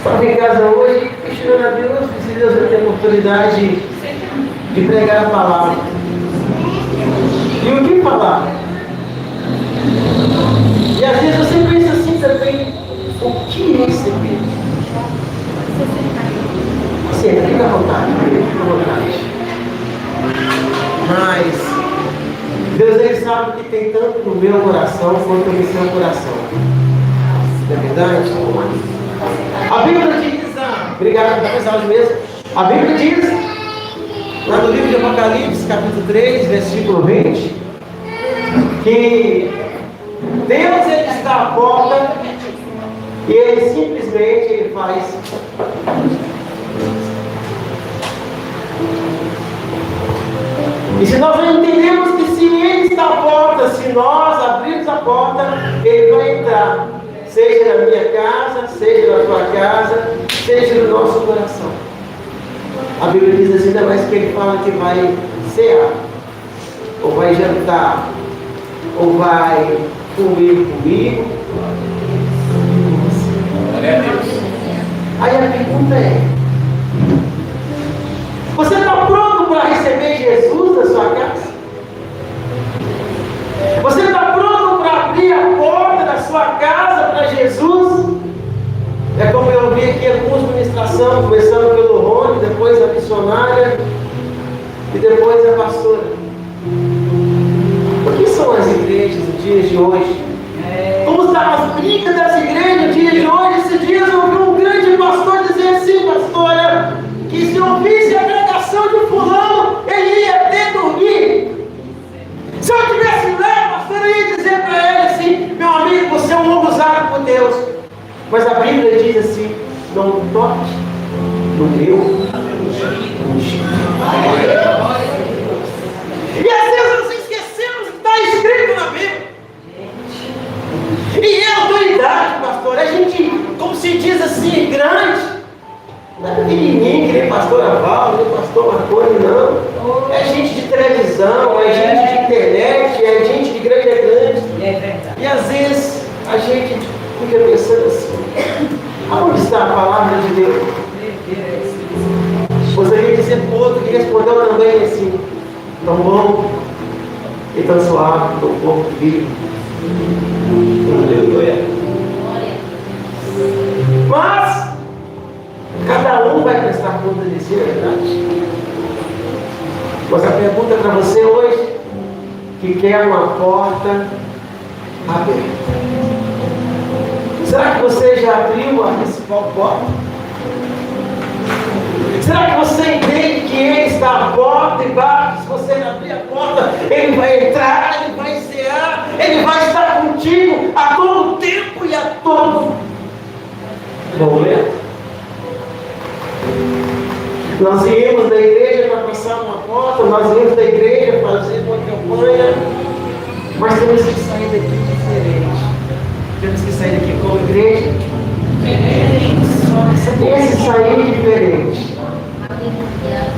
Estava em casa hoje, questionando a Deus, se Deus vai ter a oportunidade de pregar a palavra. E o que falar? E às vezes você pensa assim também, o que receber? Sim, fica à vontade, fica à vontade. Mas Deus, Ele sabe que tem tanto no meu coração quanto no seu coração. Não é verdade? A Bíblia diz, obrigado por essa aula mesmo. A Bíblia diz, lá no livro de Apocalipse, capítulo 3, versículo 20, que Deus, Ele está à porta e Ele simplesmente Ele faz. E se nós não entendemos que se Ele está à porta, se nós abrirmos a porta, Ele vai entrar, seja na minha casa, seja na tua casa, seja no nosso coração. A Bíblia diz assim, ainda mais que Ele fala que vai cear, ou vai jantar, ou vai comer comigo. Glória a Deus. Aí a pergunta é, você está pronto para receber Jesus na sua casa? Você está pronto para abrir a porta da sua casa para Jesus? É como eu vi aqui algumas ministrações, começando pelo Rony, depois a missionária e depois a pastora. O que são as igrejas nos dias de hoje? Como estão as brigas das igrejas nos dias de hoje? Esses dias eu vi um grande pastor dizer assim, pastora, que se ouvisse a pregação de fulano, ele ia até dormir. Se eu tivesse lá, pastor, eu ia dizer para ele assim, meu amigo, você é um homem usado por Deus. Mas a Bíblia diz assim, não toque no meu ungido. E às vezes nós esquecemos que está escrito na Bíblia. E é autoridade, pastor. A gente, como se diz assim, grande. Não é pequenininho, que nem pastor Aval, nem pastor Marconi, não. É gente de televisão, é gente de internet, é gente de grande a grande. E às vezes a gente fica pensando assim, aonde está a palavra de Deus? Gostaria de dizer para o outro que respondeu também assim, tão bom e tão suave, tão pouco vivo. Aleluia. Mas cada um vai prestar conta de si, é verdade? Mas a pergunta para você hoje, que quer uma porta aberta. Será que você já abriu a principal porta? Será que você entende que Ele está à porta e bate? Se você abrir a porta, Ele vai entrar, Ele vai cear, Ele vai estar contigo a todo tempo e a todo momento. Nós viemos da igreja para passar uma porta, nós viemos da igreja para fazer uma campanha, mas temos que sair daqui diferente. Temos que sair daqui como igreja diferente. Esse sair diferente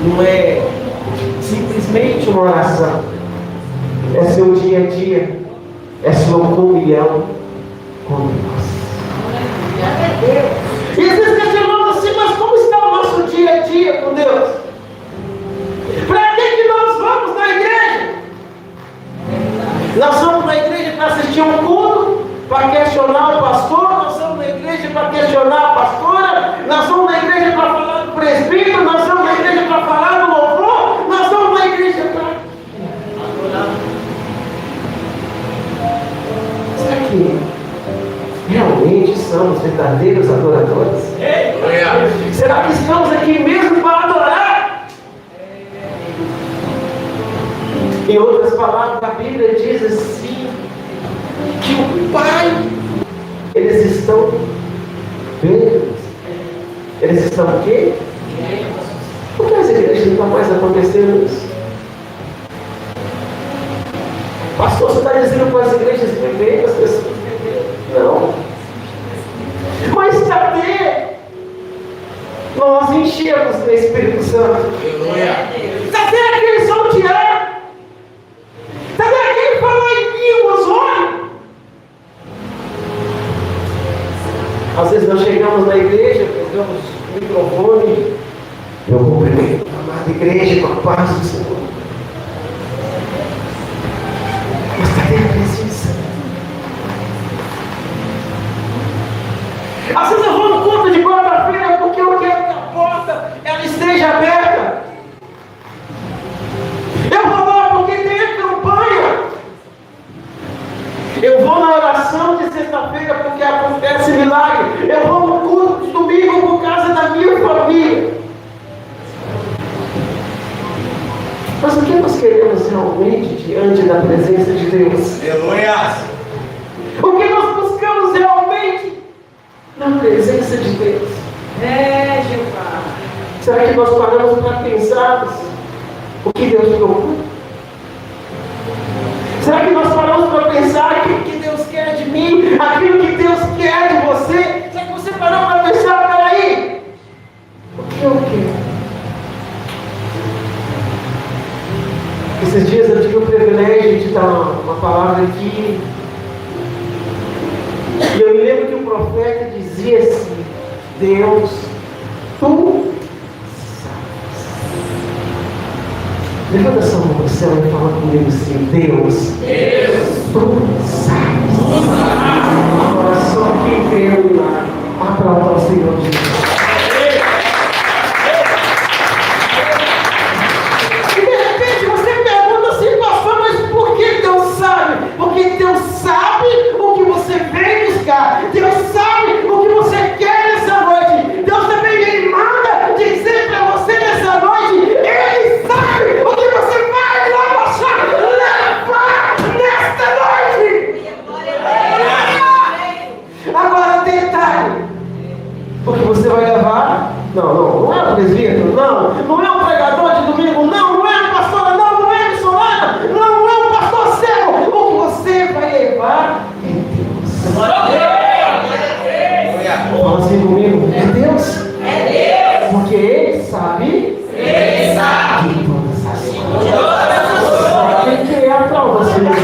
não é simplesmente uma oração, é seu dia a dia, é sua comunhão com Deus. E às vezes questionamos assim, mas como está o nosso dia a dia com Deus? Para que nós vamos na igreja? Nós vamos na igreja para assistir um culto, para questionar o pastor, nós vamos na igreja para questionar a pastora, nós vamos na igreja para falar do presbítero, nós vamos na igreja para falar do louvor, nós vamos na igreja para adorar. Será que realmente somos verdadeiros adoradores? Será que estamos aqui mesmo para adorar? Em outras palavras, a Bíblia diz assim, que o Pai, eles estão vendo. Eles estão o quê? Por que as igrejas não estão mais acontecendo isso? Pastor, você está dizendo para as igrejas viverem, as pessoas viverem? Não. Mas cadê nós enchemos do Espírito Santo? Cadê aquele salteado? Cadê aquele falar em línguas? Olha! Às vezes nós chegamos na igreja, perdão, igreja com a paz do Senhor. Mas cadê a presença? Às vezes eu vou no culto de quarta-feira porque eu quero que a porta ela esteja aberta. Eu vou lá porque tem campanha. Eu vou na oração de sexta-feira porque acontece milagre. Eu vou no culto de domingo por causa da minha família. Mas o que nós queremos realmente diante da presença de Deus? Aleluia! O que nós buscamos realmente na presença de Deus? Jeová. Será que nós paramos para pensarmos o que Deus procura? Será que nós paramos para pensar aquilo que Deus quer de mim, aquilo que Deus quer de você? Será que você parou para pensar, peraí, o que eu quero? Esses dias eu tive o privilégio de dar uma palavra aqui, e eu me lembro que o profeta dizia assim: Deus, tu levanta essa mão para o céu e fala comigo assim: Deus, tu sabes. Agora só quem creu lá, aplauda ao Senhor Jesus. E de repente você pergunta assim: pastor, mas por que Deus sabe? Porque Deus sabe o que você vem buscar. Deus sabe o que você quer nessa noite. Deus também ele manda dizer para você nessa noite: Ele sabe o que você vai lá passar, levar nesta noite. Agora detalhe: o que você vai levar? Não é o presbítero, não é o pregador de domingo, não é a pastora, não é a missionária, não é o pastor cego. O que você vai levar é Deus. Fala assim comigo: é Deus? É Deus. Porque Ele sabe de todas as coisas. Só tem que é a prova, Senhor.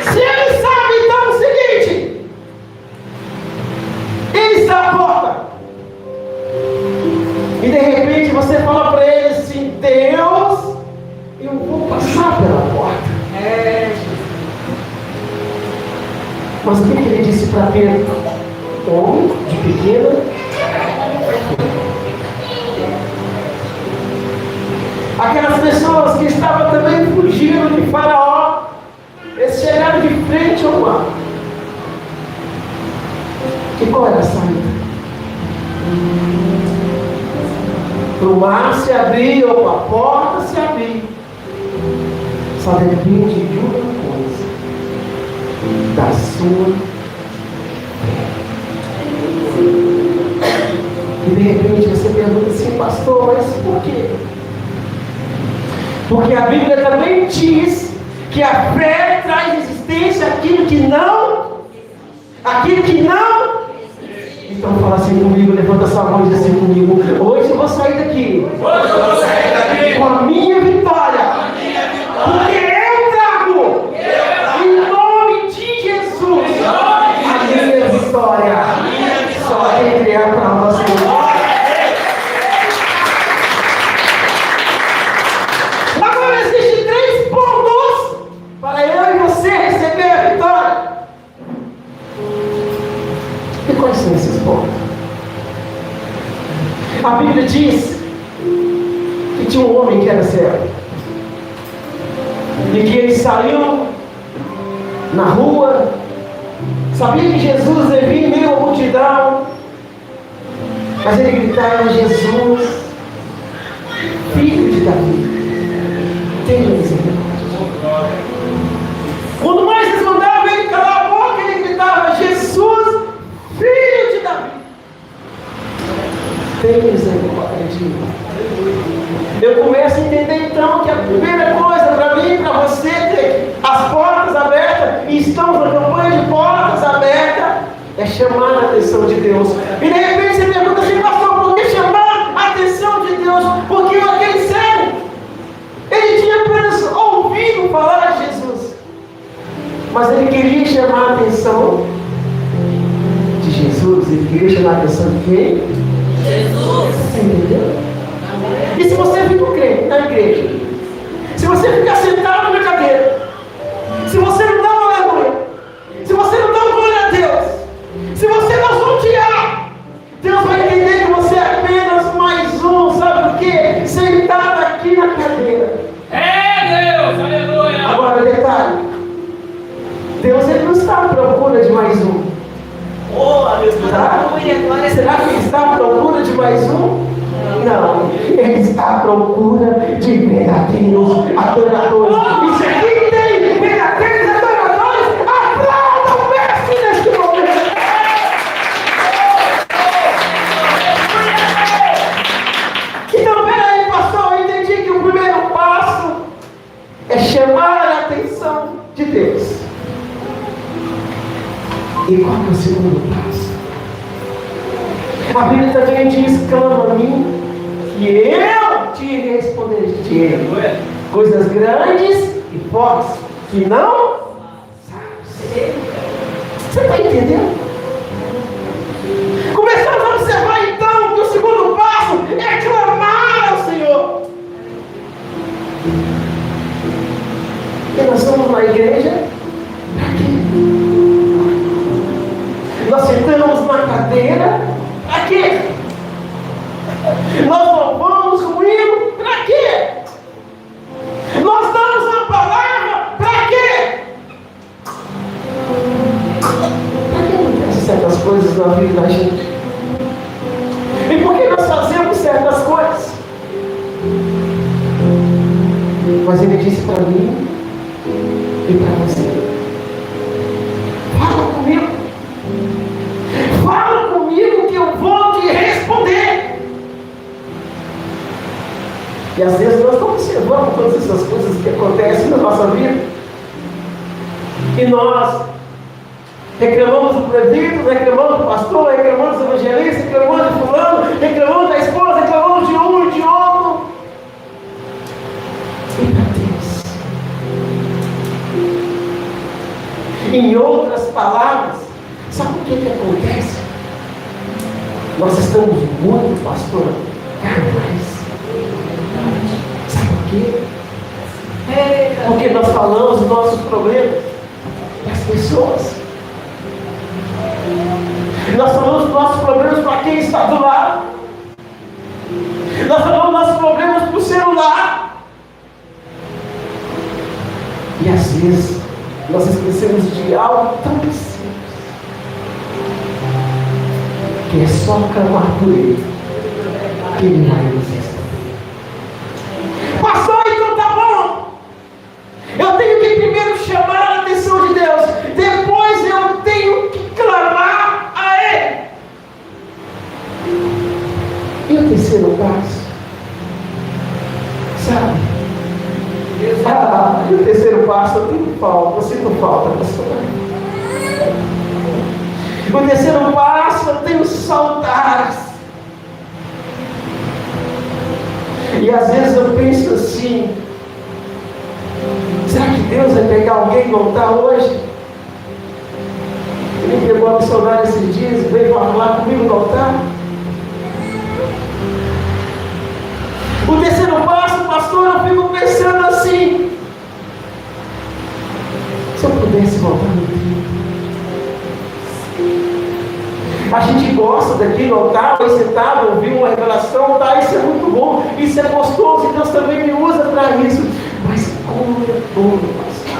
Se Ele sabe, então é o seguinte: Ele está à porta. E de repente você fala para Ele assim: Deus, eu vou passar pela porta. Mas o que ele disse para Pedro? Homem de pequena. Aquelas pessoas que estavam também fugindo de Faraó, eles chegaram de frente ao mar. E qual era a saída? O mar se abriu, a porta se abriu. Só depende de uma coisa: da sua fé. E de repente você pergunta assim: pastor, mas por quê? Porque a Bíblia também diz que a fé traz existência àquilo que não. Então fala assim comigo, levanta sua mão e diz assim comigo: hoje eu vou sair daqui com a minha vitória. Porque eu trago em nome de Jesus a minha vitória. Só quem crê aplauda as coisas. Agora existem 3 pontos para eu e você receber a vitória. E quais são esses pontos? A Bíblia diz que tinha um homem que era cego, e que ele saiu na rua, sabia que Jesus devia em meio à multidão, mas ele gritava: Jesus, filho de Davi, tenha misericórdia. Quando mais eles mandavam ele calar a boca, ele gritava: Jesus, filho de Davi, tenha misericórdia de mim. Eu começo a entender então que a primeira coisa para mim e para você ter as portas abertas, e estamos na campanha de portas abertas, é chamar a atenção de Deus. E de repente você pergunta assim: pastor, por que chamar a atenção de Deus? Porque aquele cego, ele tinha apenas ouvido falar de Jesus, mas ele queria chamar a atenção de Jesus. igreja na atenção de quem? Jesus. Você entendeu? E se você fica crente na igreja, se você ficar sentado na cadeira, se você não dá uma aleluia, se você não dá uma glória a Deus, se você não sortear, Deus vai entender que você é apenas mais um, sabe o que? Sentado aqui na cadeira. É Deus, aleluia. Agora, detalhe: Deus ele não está à procura de mais um. Oh, aleluia. Tá? Será que ele está à procura de mais um? Não, ele está à procura de verdadeiros adoradores. E se aqui tem verdadeiros adoradores, aplauda o mestre neste momento. Então, peraí, pastor, eu entendi que o primeiro passo é chamar a atenção de Deus. E qual é o segundo passo? A Bíblia também diz: clama a mim, que eu te responderei. Coisas grandes e fortes, que não sabes. Você está entendendo? Começamos a observar então que o segundo passo é clamar ao Senhor. E nós estamos na igreja para quê? Nós sentamos na cadeira para quê? Nós louvamos o hino para quê? Nós damos uma palavra para quê? Para que acontecem certas coisas na vida da gente? E por que nós fazemos certas coisas? Mas ele disse para mim e para você: fala comigo. Fala comigo que eu vou te responder. E às vezes nós não observamos todas essas coisas que acontecem na nossa vida. E nós reclamamos do presbítero, reclamamos do pastor, reclamamos do evangelista, reclamamos de fulano, reclamamos da esposa, reclamamos de um e de outro. E para Deus, em outras palavras, sabe o que acontece? Nós estamos muito, pastor, carnais. Sabe por quê? Porque nós falamos dos nossos problemas para as pessoas. Nós falamos dos nossos problemas para quem está do lado. Nós falamos dos nossos problemas para o celular. E às vezes nós esquecemos de algo tão simples, que é só clamar por Ele, que Ele vai nos responder. Pastor, então tá bom. Eu tenho que primeiro chamar a atenção de Deus, depois eu tenho que clamar a Ele. E o terceiro passo? Sabe? E o terceiro passo eu tenho falta, você não falta, pastor. O terceiro passo eu tenho saudades. E às vezes eu penso assim: será que Deus vai pegar alguém e voltar hoje? Ele pegou a missionária esses dias e veio falar comigo no altar. O terceiro passo, pastor, eu fico pensando assim: se eu pudesse voltar no tempo. A gente gosta daqui no altar, vai sentado, ouvir uma revelação, tá? Isso é muito bom, isso é gostoso, e Deus também me usa para isso. Mas como é bom, pastor,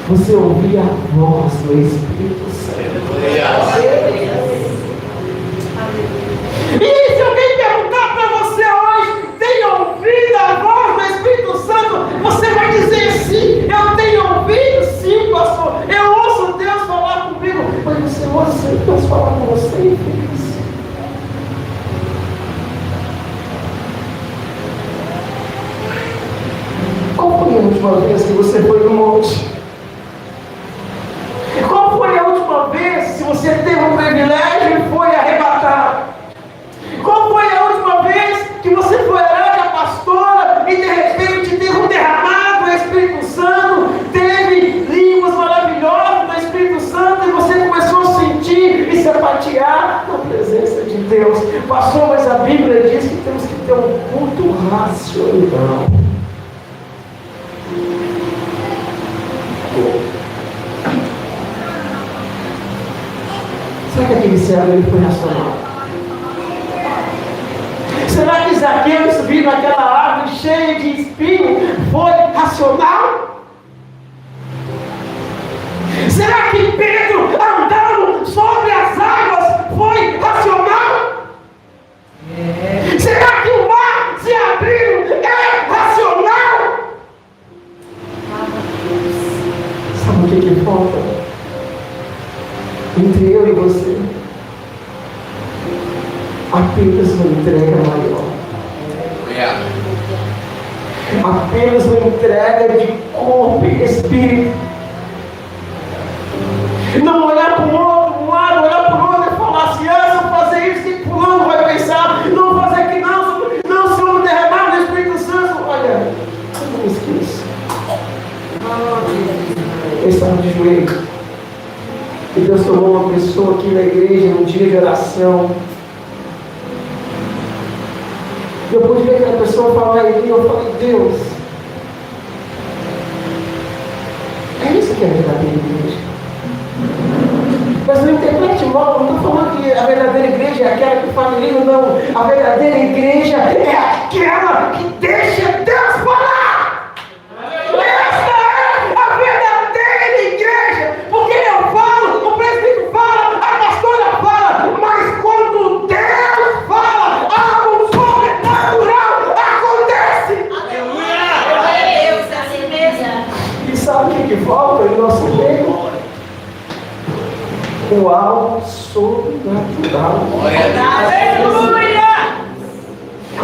você ouvir a voz do Espírito Santo. E se alguém perguntar para você hoje, tem ouvido a voz do Espírito Santo? Você vai dizer sim, eu tenho ouvido, sim, pastor. Eu ouço Deus falar comigo. Mas você ouça Deus falar com você e fica assim. Qual foi a última vez que você foi no monte? Qual foi a última vez se você teve o privilégio e foi arrebatado? Qual foi a última vez que você foi orar com a pastora e de repente teve um derramado do Espírito Santo, teve línguas maravilhosas do Espírito Santo e você começou a sentir Deus. Pastor, mas a Bíblia diz que temos que ter um culto racional. Será que aquele servo ele foi racional? Será que Zaqueu subiu naquela árvore cheia de espinho foi racional? Será que Pedro andando sobre as águas foi racional? Será que o mar se abriu é racional? Sabe o que falta? Entre eu e você, apenas uma entrega maior. Apenas uma entrega de corpo e espírito. Não olhar para o outro, um lado, olhar para o outro e falar assim, se eu fazer isso, o que fulano vai pensar? Não fazer aqui não, se eu me derramar no Espírito Santo. Olha, eu não me esqueço. Eu estava de joelho. E Deus tomou uma pessoa aqui na igreja, num dia de oração. E eu pude ver aquela pessoa falar e eu falei, Deus, é isso que é a verdadeira igreja. Mas não interprete mal, não estou falando que a verdadeira igreja é aquela que faz livro, não. A verdadeira igreja é aquela que deixa Deus falar. Esta é a verdadeira igreja. Porque eu falo, o presbítero fala, a pastora fala, mas quando Deus fala, algo sobrenatural acontece. Aleluia! Deus, assim mesmo. E sabe o que falta em nosso meio? O algo sobrenatural. Aleluia!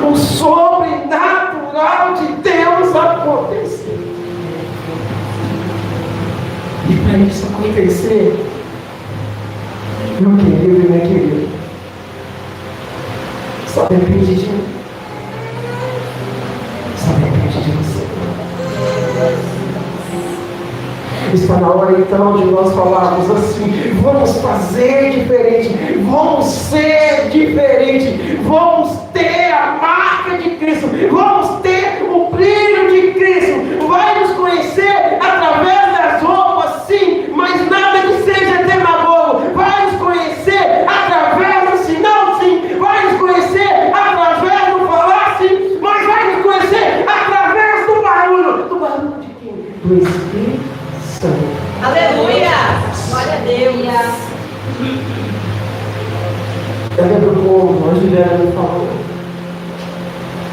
O sobrenatural de Deus acontecer. E para isso acontecer, meu querido e minha querida, só depende de mim. Só depende de você. Está na hora então de nós falarmos assim, vamos fazer diferente, vamos ser diferente, vamos ter a marca de Cristo, vamos ter o brilho de Cristo. Vai nos conhecer através das roupas, sim, mas nada que seja demagogo. Vai nos conhecer através do sinal, sim, vai nos conhecer através do falar, sim, mas vai nos conhecer através do barulho. Do barulho de quem? Do Espírito. Aleluia! Glória a Deus! Eu lembro como a Juliana me falou.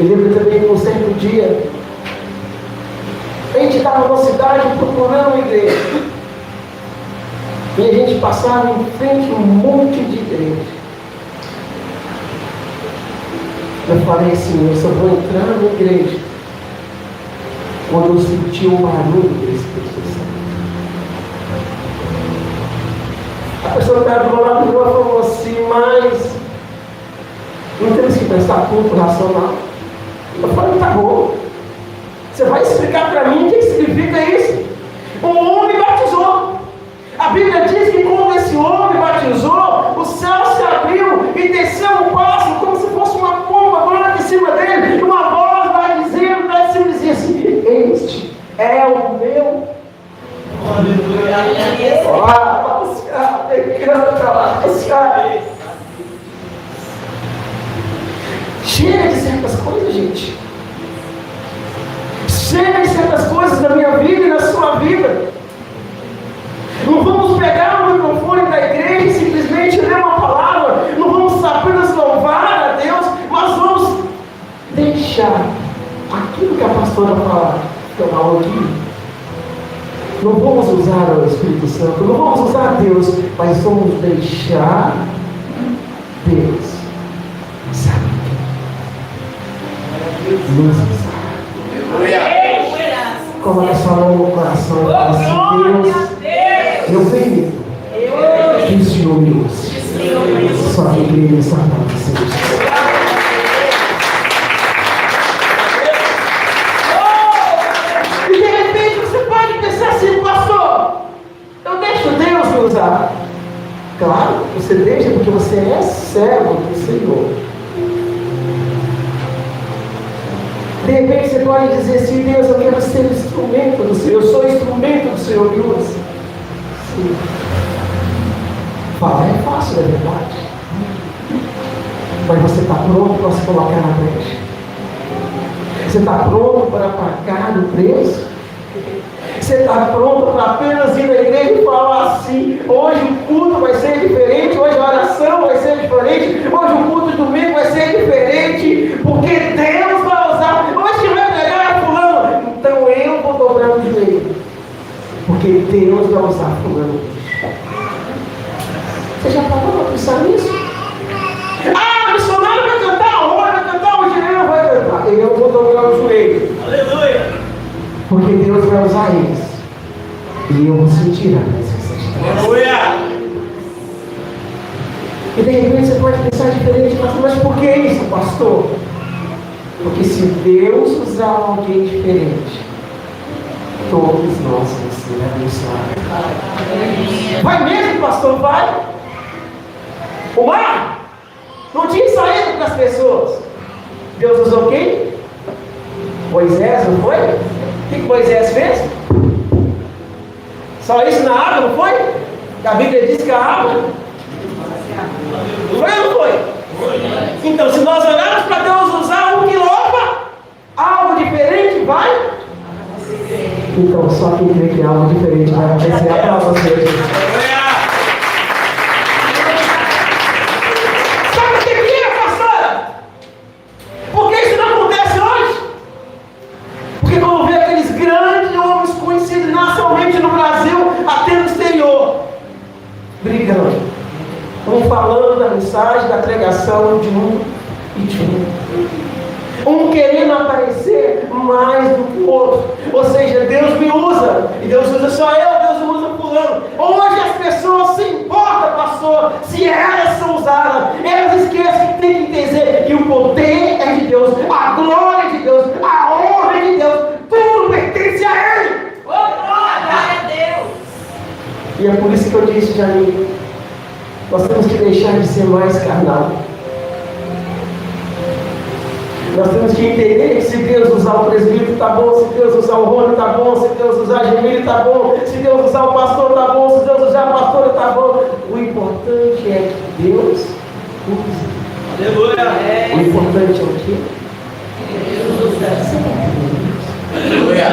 Eu lembro também que um certo dia a gente estava numa cidade procurando uma igreja. E a gente passava em frente a um monte de igreja. Eu falei assim, eu só vou entrar na igreja quando eu sentir o barulho do Espírito Santo. A pessoa que estava do meu lado falou assim, mas não temos que pensar culto racional. Eu falei, tá bom. Você vai explicar para mim o que significa isso? Um homem batizou. A Bíblia diz que quando esse homem batizou, o céu se abriu e desceu um pássaro como se fosse uma pomba voando em cima dele. E uma voz vai dizendo, lá de cima dizia assim, este é o meu. Chega de certas coisas, gente. Chega de certas coisas na minha vida e na sua vida. Não vamos pegar o microfone da igreja e simplesmente ler uma palavra. Não vamos apenas louvar a Deus, mas vamos deixar aquilo que a pastora fala. Então, aqui. Não vamos usar o Espírito Santo, não vamos usar Deus, mas vamos deixar Deus, sabe? Nos usar. Coloca sua mão no coração e fala assim, Deus, eu venho que o Senhor me use. Só a igreja está para você. Claro, você deixa porque você é servo do Senhor. repente você pode dizer assim: Deus, eu quero ser instrumento do Senhor, eu sou instrumento do Senhor, me usa. Sim. Falar é fácil, é verdade. Mas você está pronto para se colocar na brecha? Você está pronto para pagar o preço? Você está pronto para apenas ir na igreja e falar assim: hoje o culto vai ser diferente, hoje a oração vai ser diferente, hoje o culto de domingo vai ser diferente, porque Deus vai usar. Hoje vai pregar fulano, então eu vou dobrar o joelho, porque Deus vai usar fulano. Você já parou para pensar nisso? Ah, o missionário vai cantar, o vai cantar, o Jean vai cantar, eu vou dobrar o joelho. Aleluia! Porque Deus vai usar eles. E eu vou sentir a presença de Deus. Aleluia! E de repente você pode pensar diferente, pastor, mas por que isso, pastor? Porque se Deus usar alguém diferente, todos nós vamos ser abençoados. Vai mesmo, pastor? Vai! O mar não tinha saído para as pessoas. Deus usou quem? Moisés, não foi? O que Moisés fez? Só isso na água, não foi? A Bíblia diz que a água foi ou não foi? Então, se nós olharmos para Deus usar um que louva algo diferente, vai? Então, só quem crê que algo diferente vai acontecer é para você. Sabe o que é, pastora? Por que isso não acontece hoje? Porque quando vê aqueles grandes homens conhecidos nacionalmente no Brasil, até no exterior, brigando, um falando da mensagem, da pregação de um e de um querendo aparecer mais do que o outro. Ou seja, Deus me usa, e Deus usa só eu, Deus não usa fulano. Hoje as pessoas se importam, pastor, se elas são usadas. Elas esquecem que tem que entender que o poder é de Deus, a glória é de Deus, a honra é de Deus, tudo pertence a Ele. Glória a Deus! E é por isso que eu disse, Janine, nós temos que deixar de ser mais carnal. Nós temos que entender que se Deus usar o presbítero está bom, se Deus usar o Rony está bom, se Deus usar a Gemília está bom, se Deus usar o pastor está bom, se Deus usar a pastora está bom. O importante é que Deus use. Aleluia! O importante é o quê? Deus usa. Aleluia!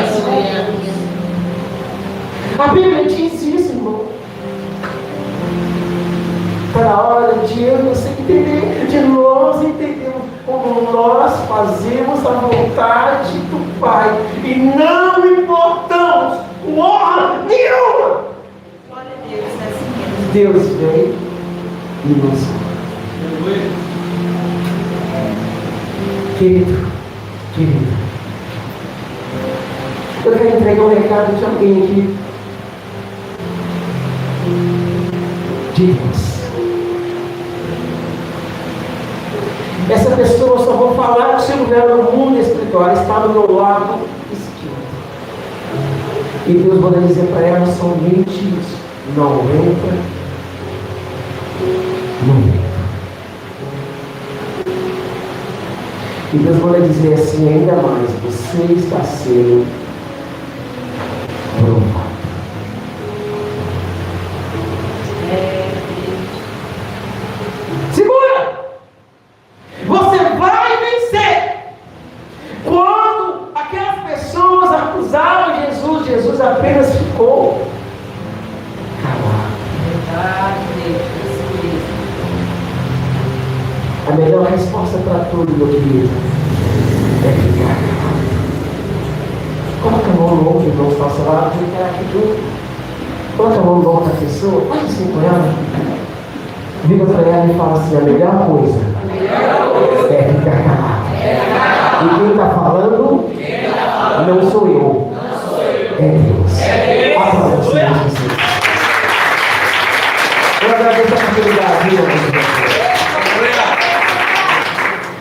A Bíblia diz isso, irmão. Para a hora de eu você entender, de nós entendermos como nós fazemos a vontade do Pai e não importamos honra nenhuma. Glória a Deus, é assim mesmo. Deus veio e nos ama. Querido, eu quero entregar um recado de alguém aqui. De Deus. Essa pessoa, só vou falar que o seu lugar no mundo espiritual está do meu lado esquerdo. E Deus vai dizer para ela somente isso: não entra, não entra. E Deus vai dizer assim ainda mais: você está sendo provado. Segura! Você vai vencer. Quando aquelas pessoas acusaram Jesus, Jesus apenas ficou calado. Verdade, Deus. A melhor resposta para tudo, meu querido, é ficar calado. Coloca a mão no ombro, irmão, faça lá, ficar aqui junto. Coloca a mão no ombro da pessoa, faz assim com ela. Vira para ela e fala assim: a melhor coisa é ficar calado. E quem está falando não sou eu, é Deus. Aplauda o Senhor Jesus. Eu agradeço a oportunidade, viu?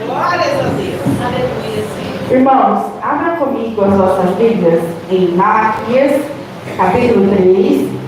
Glórias a Deus. Aleluia, Senhor. Irmãos, abra comigo as vossas Bíblias em Malaquias, capítulo 3.